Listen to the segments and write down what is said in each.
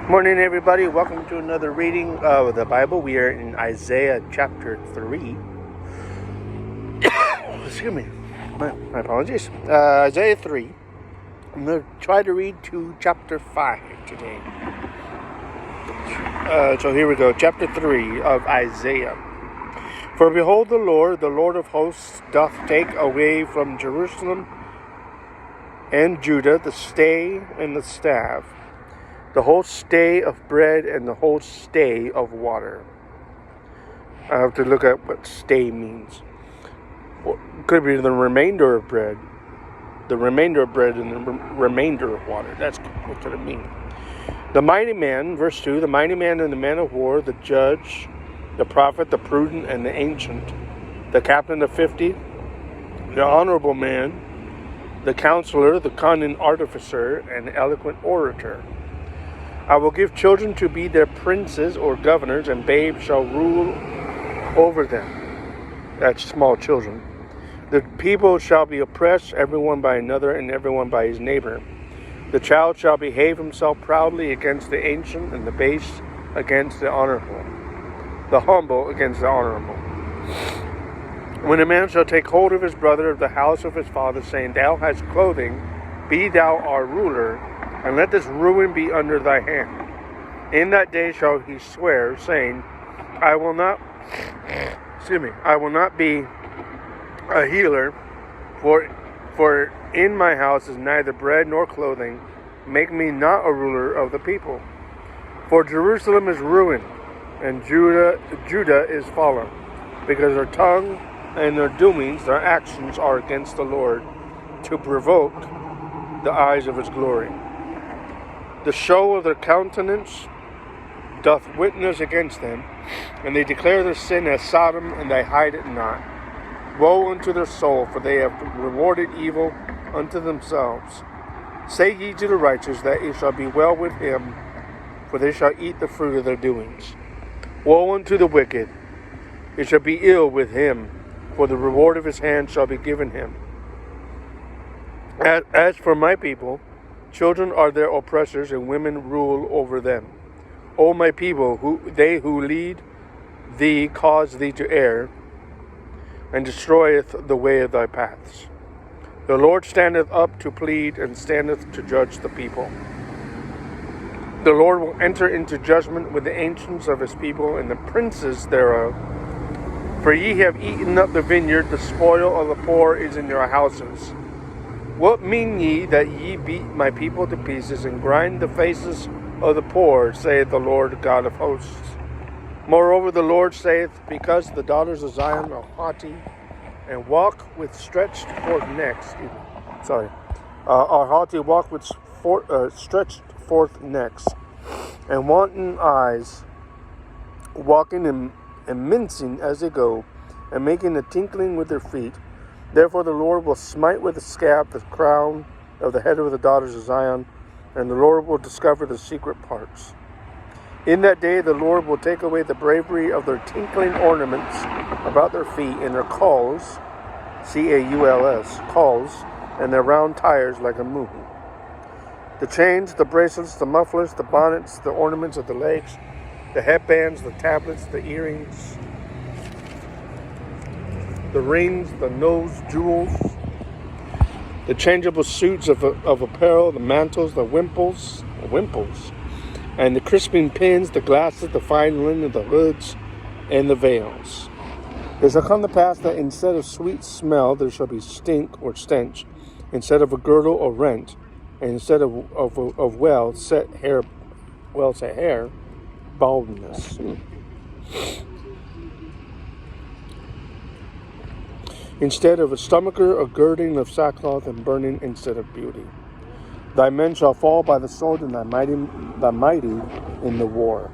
Morning, everybody. Welcome to another reading of the Bible. We are in Isaiah chapter 3. Excuse me. My apologies. Isaiah 3. I'm going to try to read to chapter 5 today. So here we go. Chapter 3 of Isaiah. For behold, the Lord of hosts, doth take away from Jerusalem and Judah the stay and the staff, the whole stay of bread and the whole stay of water. I have to look at what stay means. Well, it could be the remainder of bread. The remainder of bread and the remainder of water. That's what could it mean. The mighty man, verse 2, the mighty man and the man of war, the judge, the prophet, the prudent, and the ancient, the captain of 50, the honorable man, the counselor, the cunning artificer, and the eloquent orator. I will give children to be their princes or governors, and babes shall rule over them. That's small children. The people shall be oppressed, everyone by another, and everyone by his neighbor. The child shall behave himself proudly against the ancient, and the base against the honorable, the humble against the honorable. When a man shall take hold of his brother of the house of his father, saying, Thou hast clothing, be thou our ruler, and let this ruin be under thy hand. In that day shall he swear, saying, I will not be a healer, for in my house is neither bread nor clothing. Make me not a ruler of the people. For Jerusalem is ruined, and Judah is fallen, because their tongue and their doings, their actions are against the Lord, to provoke the eyes of his glory. The show of their countenance doth witness against them, and they declare their sin as Sodom, and they hide it not. Woe unto their soul, for they have rewarded evil unto themselves. Say ye to the righteous that it shall be well with him, for they shall eat the fruit of their doings. Woe unto the wicked, it shall be ill with him, for the reward of his hand shall be given him. As for my people, children are their oppressors, and women rule over them. O my people, they who lead thee cause thee to err, and destroyeth the way of thy paths. The Lord standeth up to plead, and standeth to judge the people. The Lord will enter into judgment with the ancients of his people, and the princes thereof. For ye have eaten up the vineyard, the spoil of the poor is in your houses. What mean ye that ye beat my people to pieces, and grind the faces of the poor, saith the Lord God of hosts? Moreover, the Lord saith, because the daughters of Zion are haughty, and walk with stretched forth necks, are haughty, walk with stretched forth necks, and wanton eyes, walking and mincing as they go, and making a tinkling with their feet. Therefore the Lord will smite with a scab the crown of the head of the daughters of Zion, and the Lord will discover the secret parts. In that day the Lord will take away the bravery of their tinkling ornaments about their feet, and their cauls, C-A-U-L-S, cauls, and their round tires like a moon. The chains, the bracelets, the mufflers, the bonnets, the ornaments of the legs, the headbands, the tablets, the earrings, the rings, the nose jewels, the changeable suits of apparel, the mantles, the wimples, and the crisping pins, the glasses, the fine linen, the hoods, and the veils. It shall come to pass that instead of sweet smell there shall be stink or stench, instead of a girdle or rent, and instead of well-set hair, baldness. Instead of a stomacher, a girding of sackcloth, and burning instead of beauty. Thy men shall fall by the sword, and thy mighty in the war.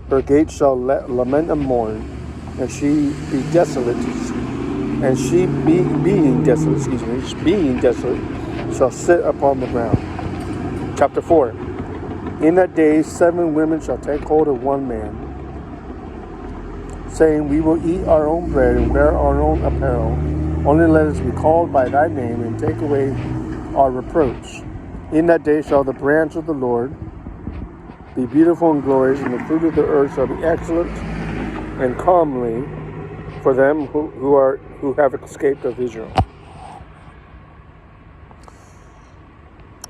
Her gates shall lament and mourn, and she be desolate, and she being desolate, shall sit upon the ground. Chapter 4. In that day 7 women shall take hold of one man, saying, We will eat our own bread and wear our own apparel. Only let us be called by thy name, and take away our reproach. In that day shall the branch of the Lord be beautiful and glorious, and the fruit of the earth shall be excellent and comely for them who have escaped of Israel.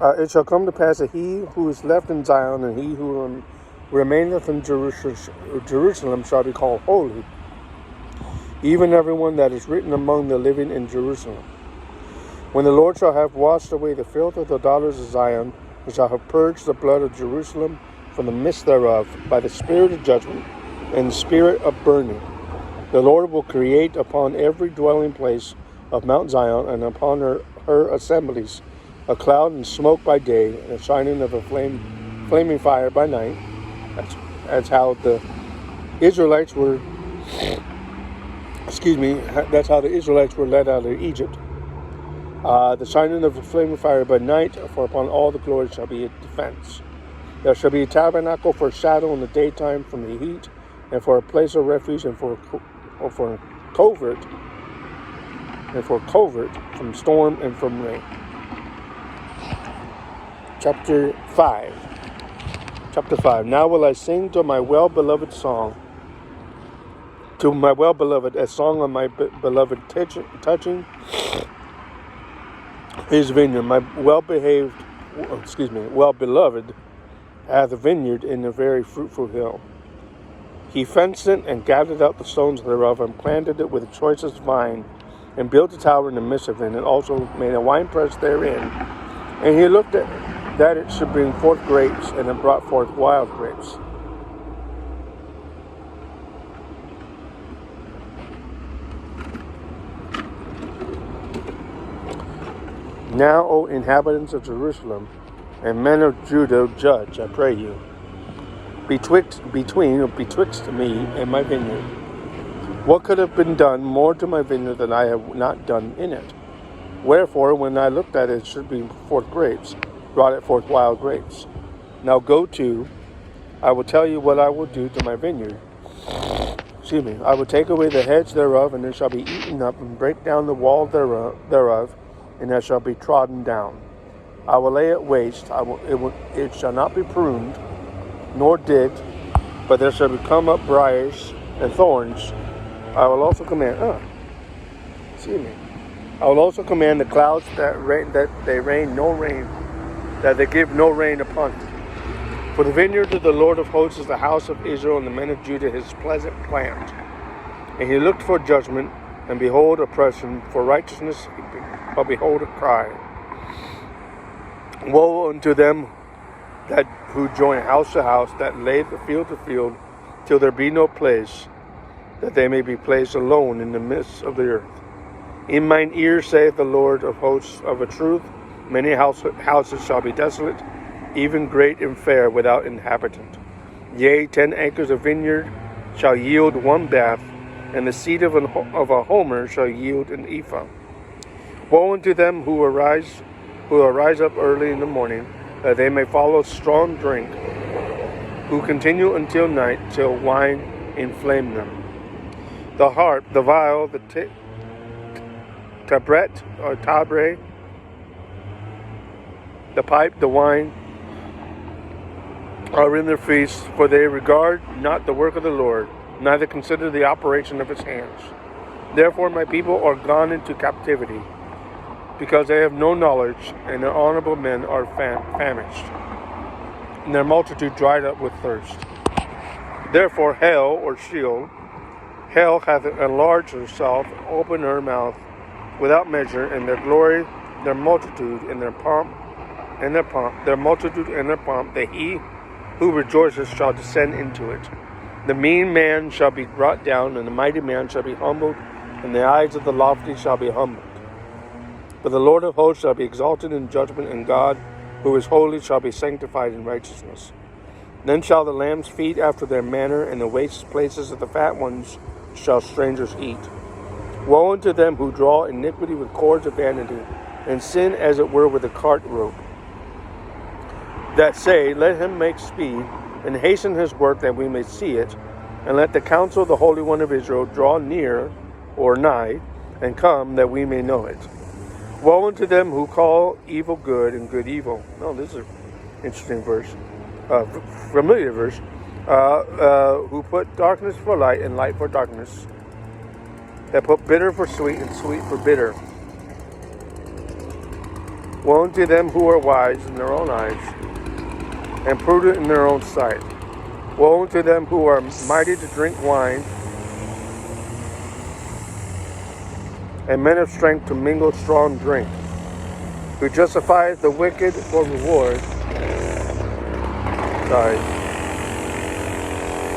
It shall come to pass that he who is left in Zion and he who remaineth in Jerusalem shall be called holy, even everyone that is written among the living in Jerusalem. When the Lord shall have washed away the filth of the daughters of Zion, and shall have purged the blood of Jerusalem from the midst thereof by the spirit of judgment and the spirit of burning, the Lord will create upon every dwelling place of Mount Zion and upon her assemblies a cloud and smoke by day, and a shining of a flaming fire by night. That's how the Israelites were. That's how the Israelites were led out of Egypt. The shining of the flaming fire by night, for upon all the glory shall be a defense. There shall be a tabernacle for shadow in the daytime from the heat, and for a place of refuge, and for covert from storm and from rain. Chapter 5. Now will I sing to my well-beloved song, to my well-beloved, a song of my beloved touching his vineyard. My well-beloved hath a vineyard in a very fruitful hill. He fenced it and gathered out the stones thereof, and planted it with the choicest vine, and built a tower in the midst of it, and also made a winepress therein. And he looked at that it should bring forth grapes, and it brought forth wild grapes. Now, O inhabitants of Jerusalem, and men of Judah, judge, I pray you, betwixt me and my vineyard. What could have been done more to my vineyard than I have not done in it? Wherefore, when I looked at it, it should bring forth grapes, brought it forth wild grapes. Now go to, I will tell you what I will do to my vineyard. I will take away the hedge thereof, and it shall be eaten up, and break down the wall thereof, and it shall be trodden down. I will lay it waste. It shall not be pruned, nor digged, but there shall come up briars and thorns. I will also command. I will also command the clouds that they give no rain upon it. For the vineyard of the Lord of hosts is the house of Israel, and the men of Judah his pleasant plant. And he looked for judgment, and behold oppression, for righteousness, but behold a cry. Woe unto them who join house to house, that lay the field to field, till there be no place, that they may be placed alone in the midst of the earth. In mine ear saith the Lord of hosts, of a truth, many houses shall be desolate, even great and fair, without inhabitant. Yea, 10 acres of vineyard shall yield 1 bath, and the seed of a homer shall yield an ephah. Woe unto them who arise up early in the morning, that they may follow strong drink, who continue until night, till wine inflame them. The harp, the viol, the tabret or tabre, the pipe, the wine, are in their feasts, for they regard not the work of the Lord, neither consider the operation of his hands. Therefore my people are gone into captivity, because they have no knowledge, and their honorable men are famished, and their multitude dried up with thirst. Therefore hell, or Sheol, hell hath enlarged herself, opened her mouth without measure, and their glory, their multitude, and their pomp, that he who rejoices shall descend into it. The mean man shall be brought down, and the mighty man shall be humbled, and the eyes of the lofty shall be humbled. But the Lord of hosts shall be exalted in judgment, and God, who is holy, shall be sanctified in righteousness. Then shall the lambs feed after their manner, and the waste places of the fat ones shall strangers eat. Woe unto them who draw iniquity with cords of vanity, and sin as it were with a cart rope, that say, let him make speed, and hasten his work, that we may see it, and let the counsel of the Holy One of Israel draw near, or nigh, and come, that we may know it. Woe unto them who call evil good, and good evil. Oh, this is an interesting verse. familiar verse, who put darkness for light and light for darkness, that put bitter for sweet and sweet for bitter. Woe unto them who are wise in their own eyes and prudent in their own sight. Woe unto them who are mighty to drink wine, and men of strength to mingle strong drink, who justifies the wicked for reward. Sorry.